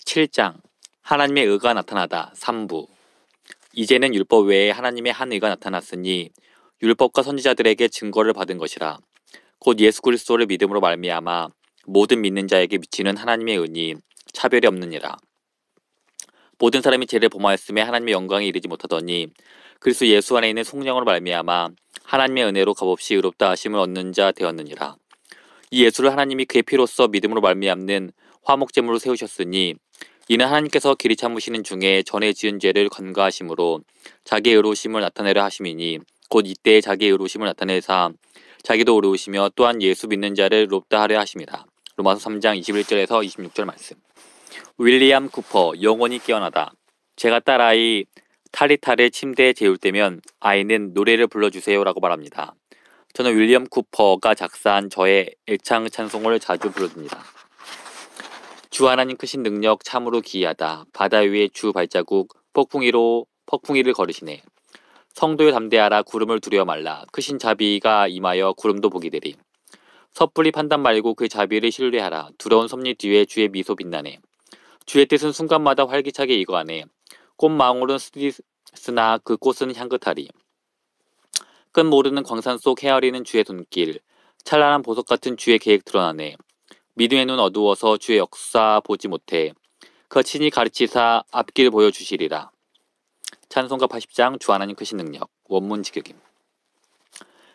7장 하나님의 의가 나타나다 3부. 이제는 율법 외에 하나님의 한 의가 나타났으니 율법과 선지자들에게 증거를 받은 것이라. 곧 예수 그리스도를 믿음으로 말미암아 모든 믿는 자에게 미치는 하나님의 은이 차별이 없느니라. 모든 사람이 죄를 범하였음에 하나님의 영광에 이르지 못하더니 그리스도 예수 안에 있는 성령으로 말미암아 하나님의 은혜로 값없이 의롭다 하심을 얻는 자 되었느니라. 이 예수를 하나님이 그의 피로써 믿음으로 말미암는 화목제물로 세우셨으니 이는 하나님께서 길이 참으시는 중에 전에 지은 죄를 간과하심으로 자기의 의로우심을 나타내려 하심이니 곧 이때에 자기의 의로우심을 나타내사 자기도 의로우시며 또한 예수 믿는 자를 의롭다 하려 하심이라. 로마서 3장 21절에서 26절 말씀. 윌리엄 쿠퍼. 영원히 깨어나다. 제가 딸아이 타리타를 침대에 재울 때면 아이는 노래를 불러주세요 라고 말합니다. 저는 윌리엄 쿠퍼가 작사한 저의 애창 찬송을 자주 부릅니다. 주 하나님 크신 능력 참으로 기이하다. 바다 위에 주 발자국 폭풍이를 걸으시네. 성도여 담대하라. 구름을 두려워 말라. 크신 자비가 임하여 구름도 보게 되리. 섣불리 판단 말고 그 자비를 신뢰하라. 두려운 섭리 뒤에 주의 미소 빛나네. 주의 뜻은 순간마다 활기차게 익어가네. 꽃망울은 쓰나 그 꽃은 향긋하리. 끝 모르는 광산 속 헤아리는 주의 손길. 찬란한 보석 같은 주의 계획 드러나네. 믿음의 눈 어두워서 주의 역사 보지 못해. 그 친히 가르치사 앞길 보여주시리라. 찬송가 80장 주 하나님 크신 능력. 원문 직역임.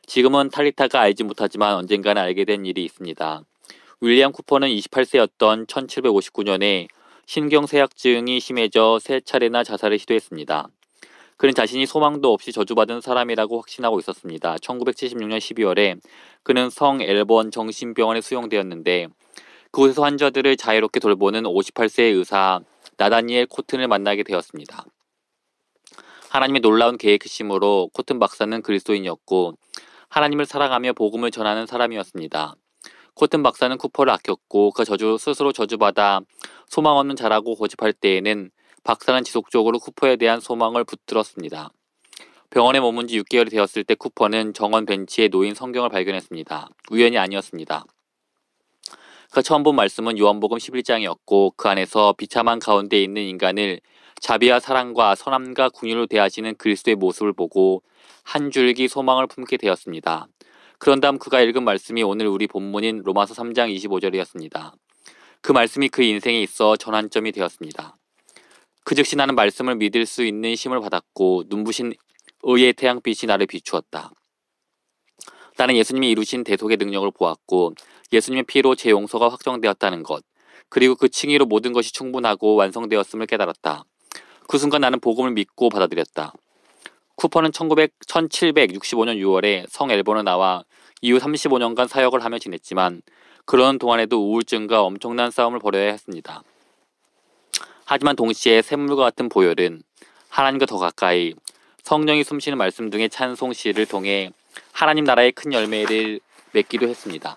지금은 탈리타가 알지 못하지만 언젠가는 알게 된 일이 있습니다. 윌리엄 쿠퍼는 28세였던 1759년에 신경쇠약증이 심해져 3차례나 자살을 시도했습니다. 그는 자신이 소망도 없이 저주받은 사람이라고 확신하고 있었습니다. 1976년 12월에 그는 성 앨번 정신병원에 수용되었는데 그곳에서 환자들을 자유롭게 돌보는 58세의 의사 나다니엘 코튼을 만나게 되었습니다. 하나님의 놀라운 계획이심으로 코튼 박사는 그리스도인이었고 하나님을 사랑하며 복음을 전하는 사람이었습니다. 코튼 박사는 쿠퍼를 아꼈고 그 스스로 저주받아 소망 없는 자라고 고집할 때에는 박사는 지속적으로 쿠퍼에 대한 소망을 붙들었습니다. 병원에 머문 지 6개월이 되었을 때 쿠퍼는 정원 벤치에 놓인 성경을 발견했습니다. 우연이 아니었습니다. 그가 처음 본 말씀은 요한복음 11장이었고 그 안에서 비참한 가운데 있는 인간을 자비와 사랑과 선함과 긍휼로 대하시는 그리스도의 모습을 보고 한 줄기 소망을 품게 되었습니다. 그런 다음 그가 읽은 말씀이 오늘 우리 본문인 로마서 3장 25절이었습니다. 그 말씀이 그의 인생에 있어 전환점이 되었습니다. 그 즉시 나는 말씀을 믿을 수 있는 힘을 받았고 눈부신 의의 태양빛이 나를 비추었다. 나는 예수님이 이루신 대속의 능력을 보았고 예수님의 피로 제 용서가 확정되었다는 것, 그리고 그 칭의로 모든 것이 충분하고 완성되었음을 깨달았다. 그 순간 나는 복음을 믿고 받아들였다. 쿠퍼는 1765년 6월에 성 앨번에 나와 이후 35년간 사역을 하며 지냈지만 그러는 동안에도 우울증과 엄청난 싸움을 벌여야 했습니다. 하지만 동시에 샘물과 같은 보혈은 하나님과 더 가까이 성령이 숨쉬는 말씀 등의 찬송시를 통해 하나님 나라의 큰 열매를 맺기도 했습니다.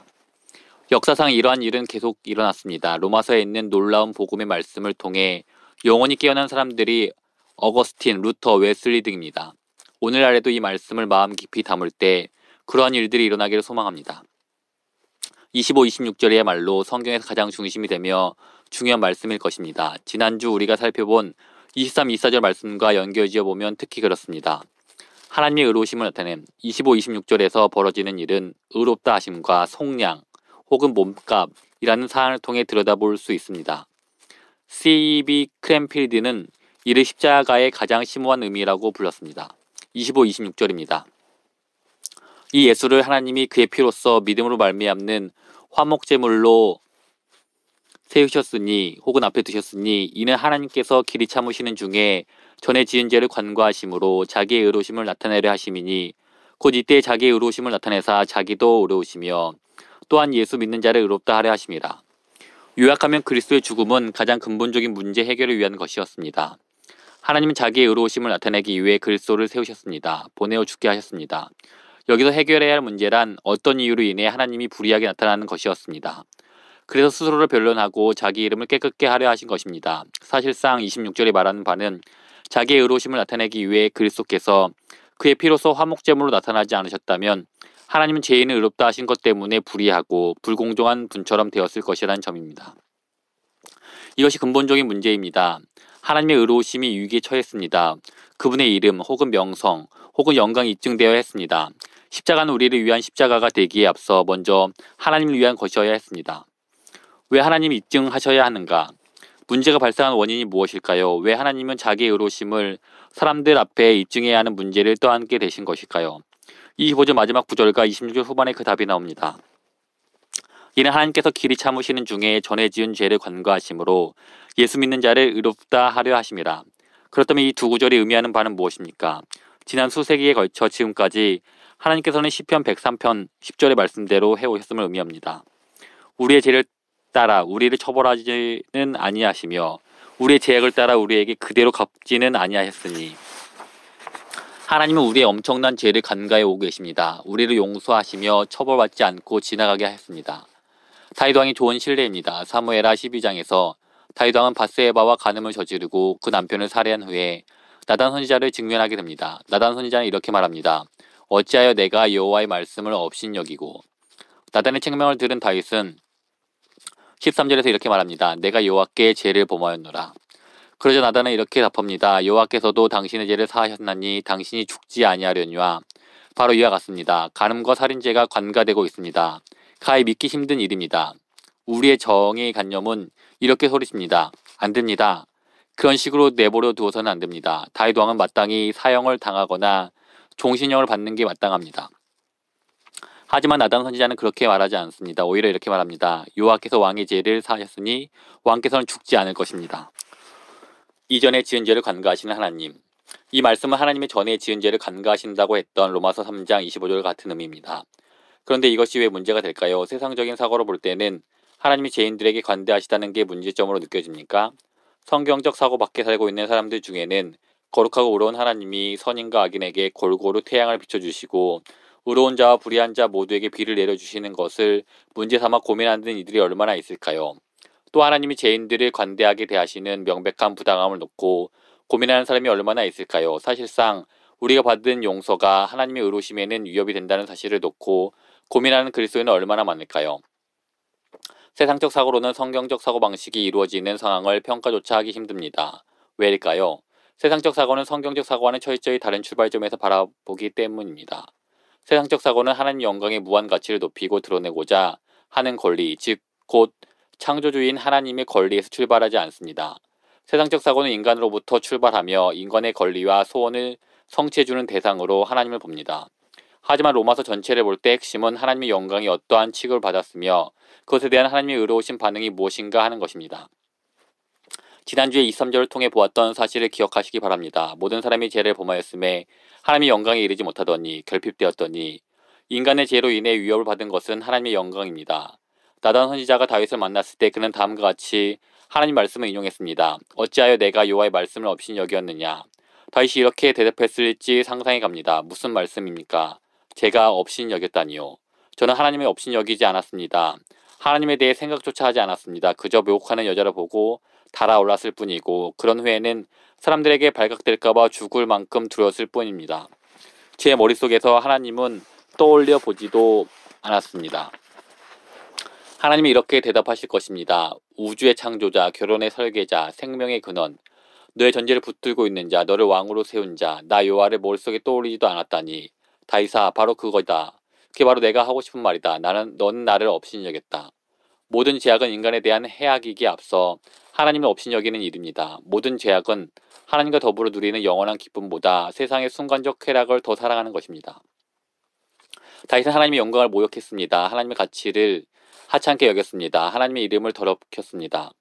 역사상 이러한 일은 계속 일어났습니다. 로마서에 있는 놀라운 복음의 말씀을 통해 영원히 깨어난 사람들이 어거스틴, 루터, 웨슬리 등입니다. 오늘날에도 이 말씀을 마음 깊이 담을 때 그러한 일들이 일어나기를 소망합니다. 25, 26절의 말로 성경에서 가장 중심이 되며 중요한 말씀일 것입니다. 지난주 우리가 살펴본 23, 24절 말씀과 연결지어 보면 특히 그렇습니다. 하나님의 의로우심을 나타낸 25, 26절에서 벌어지는 일은 의롭다 하심과 속량 혹은 몸값이라는 사안을 통해 들여다볼 수 있습니다. C.B. 크랜필드는 이를 십자가의 가장 심오한 의미라고 불렀습니다. 25, 26절입니다. 이 예수를 하나님이 그의 피로써 믿음으로 말미암는 화목제물로 세우셨으니 혹은 앞에 두셨으니 이는 하나님께서 길이 참으시는 중에 전에 지은 죄를 간과하심으로 자기의 의로우심을 나타내려 하심이니 곧 이때 자기의 의로우심을 나타내사 자기도 의로우시며 또한 예수 믿는 자를 의롭다 하려 하심이라. 요약하면 그리스도의 죽음은 가장 근본적인 문제 해결을 위한 것이었습니다. 하나님은 자기의 의로우심을 나타내기 위해 그리스도를 세우셨습니다. 보내어 죽게 하셨습니다. 여기서 해결해야 할 문제란 어떤 이유로 인해 하나님이 불의하게 나타나는 것이었습니다. 그래서 스스로를 변론하고 자기 이름을 깨끗게 하려 하신 것입니다. 사실상 26절에 말하는 바는 자기의 의로우심을 나타내기 위해 그리스도께서 그의 피로써 화목제물로 나타나지 않으셨다면 하나님은 죄인을 의롭다 하신 것 때문에 불의하고 불공정한 분처럼 되었을 것이라는 점입니다. 이것이 근본적인 문제입니다. 하나님의 의로우심이 위기에 처했습니다. 그분의 이름 혹은 명성 혹은 영광이 입증되어야 했습니다. 십자가는 우리를 위한 십자가가 되기에 앞서 먼저 하나님을 위한 것이어야 했습니다. 왜 하나님이 입증하셔야 하는가? 문제가 발생한 원인이 무엇일까요? 왜 하나님은 자기의 의로우심을 사람들 앞에 입증해야 하는 문제를 떠안게 되신 것일까요? 25절 마지막 구절과 26절 후반에 그 답이 나옵니다. 이는 하나님께서 길이 참으시는 중에 전에 지은 죄를 관과하심으로 예수 믿는 자를 의롭다 하려 하심이라. 그렇다면 이 두 구절이 의미하는 바는 무엇입니까? 지난 수세기에 걸쳐 지금까지 하나님께서는 시편 103편 10절의 말씀대로 해오셨음을 의미합니다. 우리의 죄를 따라 우리를 처벌하지는 아니하시며 우리의 죄악을 따라 우리에게 그대로 갚지는 아니하셨으니 하나님은 우리의 엄청난 죄를 간과해 오고 계십니다. 우리를 용서하시며 처벌받지 않고 지나가게 하셨습니다. 다윗 왕이 좋은 신뢰입니다. 사무엘하 12장에서 다윗 왕은 밧세바와 간음을 저지르고 그 남편을 살해한 후에 나단 선지자를 직면하게 됩니다. 나단 선지자는 이렇게 말합니다. 어찌하여 내가 여호와의 말씀을 업신여기고. 나단의 책명을 들은 다윗은 13절에서 이렇게 말합니다. 내가 여호와께 죄를 범하였노라. 그러자 나단은 이렇게 답합니다. 여호와께서도 당신의 죄를 사하셨나니 당신이 죽지 아니하려니와 바로 이와 같습니다. 간음과 살인죄가 관가되고 있습니다. 가히 믿기 힘든 일입니다. 우리의 정의 관념은 이렇게 소리칩니다. 안 됩니다. 그런 식으로 내버려 두어서는 안 됩니다. 다윗 왕은 마땅히 사형을 당하거나 종신형을 받는 게 마땅합니다. 하지만 나단 선지자는 그렇게 말하지 않습니다. 오히려 이렇게 말합니다. 여호와께서 왕의 죄를 사하셨으니 왕께서는 죽지 않을 것입니다. 이전에 지은 죄를 관가하시는 하나님. 이 말씀은 하나님의 전에 지은 죄를 관가하신다고 했던 로마서 3장 25절 같은 의미입니다. 그런데 이것이 왜 문제가 될까요? 세상적인 사고로 볼 때는 하나님이 죄인들에게 관대하시다는 게 문제점으로 느껴집니까? 성경적 사고 밖에 살고 있는 사람들 중에는 거룩하고 의로운 하나님이 선인과 악인에게 골고루 태양을 비춰주시고 의로운 자와 불의한 자 모두에게 비를 내려주시는 것을 문제 삼아 고민하는 이들이 얼마나 있을까요? 또 하나님이 죄인들을 관대하게 대하시는 명백한 부당함을 놓고 고민하는 사람이 얼마나 있을까요? 사실상 우리가 받은 용서가 하나님의 의로우심에는 위협이 된다는 사실을 놓고 고민하는 그리스도인은 얼마나 많을까요? 세상적 사고로는 성경적 사고방식이 이루어지는 상황을 평가조차 하기 힘듭니다. 왜일까요? 세상적 사고는 성경적 사고와는 철저히 다른 출발점에서 바라보기 때문입니다. 세상적 사고는 하나님 영광의 무한 가치를 높이고 드러내고자 하는 권리, 즉 곧 창조주인 하나님의 권리에서 출발하지 않습니다. 세상적 사고는 인간으로부터 출발하며 인간의 권리와 소원을 성취해주는 대상으로 하나님을 봅니다. 하지만 로마서 전체를 볼 때 핵심은 하나님의 영광이 어떠한 취급을 받았으며 그것에 대한 하나님의 의로우신 반응이 무엇인가 하는 것입니다. 지난주에 23절을 통해 보았던 사실을 기억하시기 바랍니다. 모든 사람이 죄를 범하였음에 하나님의 영광에 이르지 못하더니 결핍되었더니 인간의 죄로 인해 위협을 받은 것은 하나님의 영광입니다. 나단 선지자가 다윗을 만났을 때 그는 다음과 같이 하나님 말씀을 인용했습니다. 어찌하여 내가 여호와의 말씀을 업신여기었느냐. 다윗이 이렇게 대답했을지 상상해 갑니다. 무슨 말씀입니까? 제가 업신여겼다니요. 저는 하나님의 업신여기지 않았습니다. 하나님에 대해 생각조차 하지 않았습니다. 그저 묘혹하는 여자를 보고 달아올랐을 뿐이고 그런 후에는 사람들에게 발각될까봐 죽을 만큼 두려웠을 뿐입니다. 제 머릿속에서 하나님은 떠올려 보지도 않았습니다. 하나님이 이렇게 대답하실 것입니다. 우주의 창조자, 결혼의 설계자, 생명의 근원, 너의 전제를 붙들고 있는 자, 너를 왕으로 세운 자, 나 여호와를 머릿속에 떠올리지도 않았다니. 다윗아, 바로 그거다. 그게 바로 내가 하고 싶은 말이다. 너는 나를 업신여겼다. 모든 죄악은 인간에 대한 해악이기에 앞서 하나님을 업신여기는 일입니다. 모든 죄악은 하나님과 더불어 누리는 영원한 기쁨보다 세상의 순간적 쾌락을 더 사랑하는 것입니다. 다윗은 하나님의 영광을 모욕했습니다. 하나님의 가치를 하찮게 여겼습니다. 하나님의 이름을 더럽혔습니다.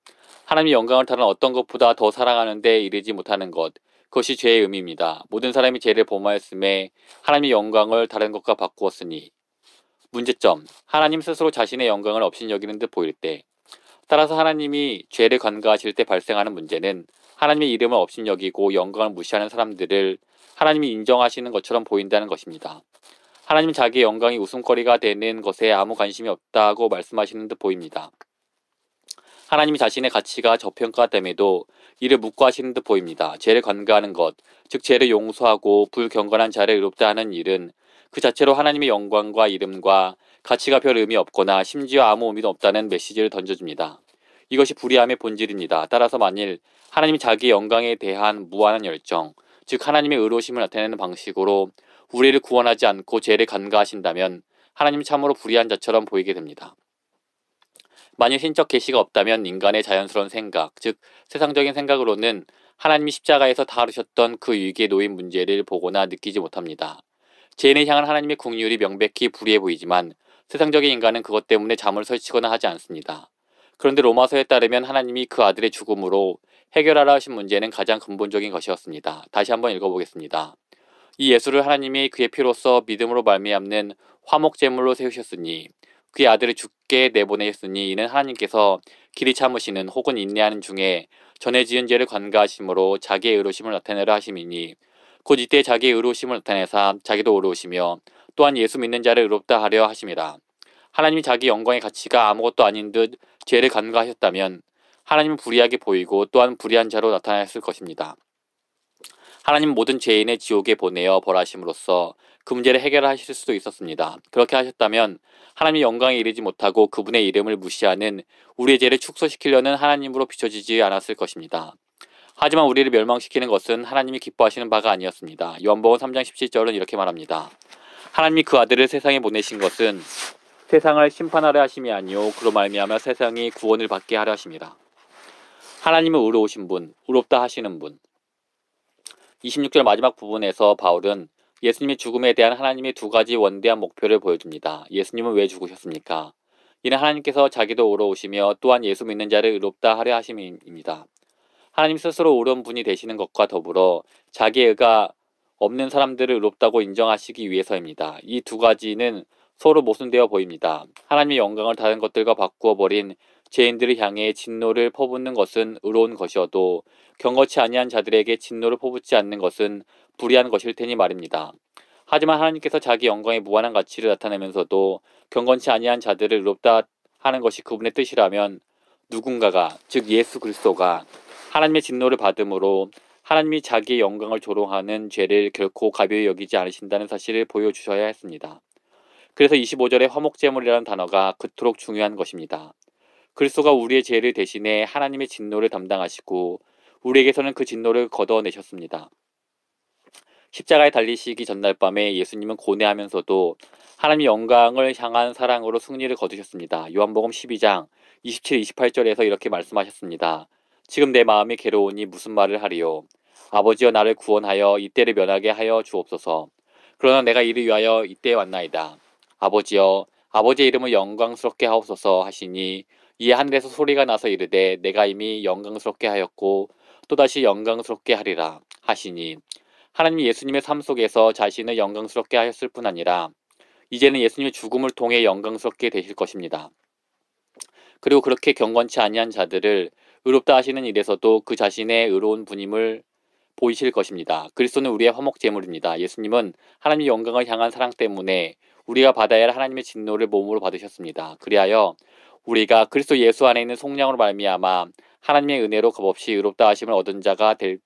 하나님의 영광을 다른 어떤 것보다 더 사랑하는 데 이르지 못하는 것, 그것이 죄의 의미입니다. 모든 사람이 죄를 범하였음에 하나님의 영광을 다른 것과 바꾸었으니. 문제점, 하나님 스스로 자신의 영광을 업신여기는 듯 보일 때, 따라서 하나님이 죄를 관가하실 때 발생하는 문제는 하나님의 이름을 업신여기고 영광을 무시하는 사람들을 하나님이 인정하시는 것처럼 보인다는 것입니다. 하나님은 자기의 영광이 웃음거리가 되는 것에 아무 관심이 없다고 말씀하시는 듯 보입니다. 하나님이 자신의 가치가 저평가됨에도 이를 묵과하시는 듯 보입니다. 죄를 관가하는 것, 즉 죄를 용서하고 불경건한 자를 의롭다 하는 일은 그 자체로 하나님의 영광과 이름과 가치가 별 의미 없거나 심지어 아무 의미도 없다는 메시지를 던져줍니다. 이것이 불의함의 본질입니다. 따라서 만일 하나님이 자기 영광에 대한 무한한 열정, 즉 하나님의 의로우심을 나타내는 방식으로 우리를 구원하지 않고 죄를 간과하신다면 하나님이 참으로 불의한 자처럼 보이게 됩니다. 만일 신적 계시가 없다면 인간의 자연스러운 생각, 즉 세상적인 생각으로는 하나님이 십자가에서 다루셨던 그 위기에 놓인 문제를 보거나 느끼지 못합니다. 죄인을 향한 하나님의 긍휼이 명백히 불의해 보이지만 세상적인 인간은 그것 때문에 잠을 설치거나 하지 않습니다. 그런데 로마서에 따르면 하나님이 그 아들의 죽음으로 해결하라 하신 문제는 가장 근본적인 것이었습니다. 다시 한번 읽어보겠습니다. 이 예수를 하나님이 그의 피로써 믿음으로 말미암는 화목제물로 세우셨으니 그의 아들을 죽게 내보내셨으니 이는 하나님께서 길이 참으시는 혹은 인내하는 중에 전에 지은 죄를 관가하심으로 자기의 의로우심을 나타내려 하심이니 곧 이때 자기의 의로우심을 나타내사 자기도 의로우시며 또한 예수 믿는 자를 의롭다 하려 하심이라. 하나님이 자기 영광의 가치가 아무것도 아닌 듯 죄를 간과하셨다면 하나님은 불의하게 보이고 또한 불의한 자로 나타났을 것입니다. 하나님 모든 죄인의 지옥에 보내어 벌하심으로써 그 문제를 해결하실 수도 있었습니다. 그렇게 하셨다면 하나님의 영광에 이르지 못하고 그분의 이름을 무시하는 우리의 죄를 축소시키려는 하나님으로 비춰지지 않았을 것입니다. 하지만 우리를 멸망시키는 것은 하나님이 기뻐하시는 바가 아니었습니다. 요한복음 3장 17절은 이렇게 말합니다. 하나님이 그 아들을 세상에 보내신 것은 세상을 심판하려 하심이 아니요 그로 말미암아 세상이 구원을 받게 하려 하심이라. 하나님은 의로우신 분, 의롭다 하시는 분. 26절 마지막 부분에서 바울은 예수님의 죽음에 대한 하나님의 두 가지 원대한 목표를 보여줍니다. 예수님은 왜 죽으셨습니까? 이는 하나님께서 자기도 의로우시며 또한 예수 믿는 자를 의롭다 하려 하심입니다. 하나님 스스로 의로운 분이 되시는 것과 더불어 자기의 의가 없는 사람들을 의롭다고 인정하시기 위해서입니다. 이 두 가지는 서로 모순되어 보입니다. 하나님의 영광을 다른 것들과 바꾸어 버린 죄인들을 향해 진노를 퍼붓는 것은 의로운 것이어도 경건치 아니한 자들에게 진노를 퍼붓지 않는 것은 불의한 것일 테니 말입니다. 하지만 하나님께서 자기 영광의 무한한 가치를 나타내면서도 경건치 아니한 자들을 의롭다 하는 것이 그분의 뜻이라면 누군가가, 즉 예수 그리스도가 하나님의 진노를 받음으로 하나님이 자기의 영광을 조롱하는 죄를 결코 가벼이 여기지 않으신다는 사실을 보여주셔야 했습니다. 그래서 25절의 화목제물이라는 단어가 그토록 중요한 것입니다. 그리스도가 우리의 죄를 대신해 하나님의 진노를 담당하시고 우리에게서는 그 진노를 걷어내셨습니다. 십자가에 달리시기 전날 밤에 예수님은 고뇌하면서도 하나님의 영광을 향한 사랑으로 승리를 거두셨습니다. 요한복음 12장 27, 28절에서 이렇게 말씀하셨습니다. 지금 내 마음이 괴로우니 무슨 말을 하리요. 아버지여 나를 구원하여 이때를 면하게 하여 주옵소서. 그러나 내가 이를 위하여 이때에 왔나이다. 아버지여 아버지의 이름을 영광스럽게 하옵소서 하시니 이에 하늘에서 소리가 나서 이르되 내가 이미 영광스럽게 하였고 또다시 영광스럽게 하리라 하시니 하나님이 예수님의 삶 속에서 자신을 영광스럽게 하였을 뿐 아니라 이제는 예수님의 죽음을 통해 영광스럽게 되실 것입니다. 그리고 그렇게 경건치 아니한 자들을 의롭다 하시는 일에서도 그 자신의 의로운 분임을 보이실 것입니다. 그리스도는 우리의 화목제물입니다. 예수님은 하나님의 영광을 향한 사랑 때문에 우리가 받아야 할 하나님의 진노를 몸으로 받으셨습니다. 그리하여 우리가 그리스도 예수 안에 있는 속량으로 말미암아 하나님의 은혜로 값없이 의롭다 하심을 얻은 자가 될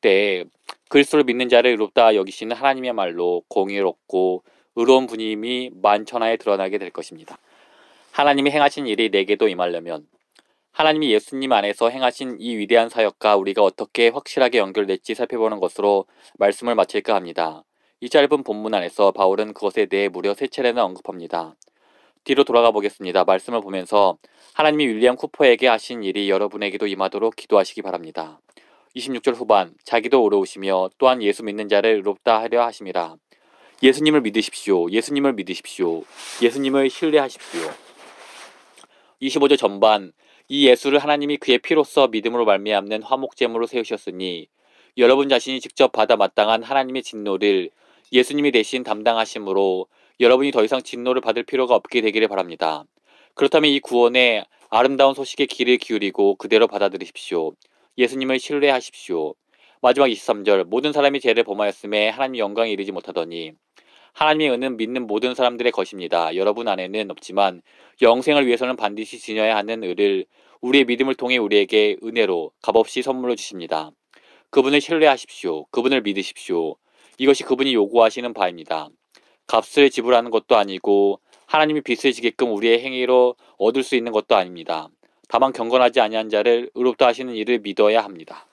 때 그리스도를 믿는 자를 의롭다 여기시는 하나님의 말로 공의롭고 의로운 분임이 만천하에 드러나게 될 것입니다. 하나님이 행하신 일이 내게도 임하려면 하나님이 예수님 안에서 행하신 이 위대한 사역과 우리가 어떻게 확실하게 연결될지 살펴보는 것으로 말씀을 마칠까 합니다. 이 짧은 본문 안에서 바울은 그것에 대해 무려 3차례나 언급합니다. 뒤로 돌아가 보겠습니다. 말씀을 보면서 하나님이 윌리엄 쿠퍼에게 하신 일이 여러분에게도 임하도록 기도하시기 바랍니다. 26절 후반 자기도 의로우시며 또한 예수 믿는 자를 의롭다 하려 하심이라. 예수님을 믿으십시오. 예수님을 믿으십시오. 예수님을 신뢰하십시오. 25절 전반 이 예수를 하나님이 그의 피로써 믿음으로 말미암는 화목제물로 세우셨으니 여러분 자신이 직접 받아 마땅한 하나님의 진노를 예수님이 대신 담당하심으로 여러분이 더 이상 진노를 받을 필요가 없게 되기를 바랍니다. 그렇다면 이 구원의 아름다운 소식에 귀를 기울이고 그대로 받아들이십시오. 예수님을 신뢰하십시오. 마지막 23절 모든 사람이 죄를 범하였음에 하나님 영광에 이르지 못하더니 하나님의 은은 믿는 모든 사람들의 것입니다. 여러분 안에는 없지만 영생을 위해서는 반드시 지녀야 하는 의를 우리의 믿음을 통해 우리에게 은혜로 값없이 선물로 주십니다. 그분을 신뢰하십시오. 그분을 믿으십시오. 이것이 그분이 요구하시는 바입니다. 값을 지불하는 것도 아니고 하나님이 빚을 지게끔 우리의 행위로 얻을 수 있는 것도 아닙니다. 다만 경건하지 아니한 자를 의롭다 하시는 이를 믿어야 합니다.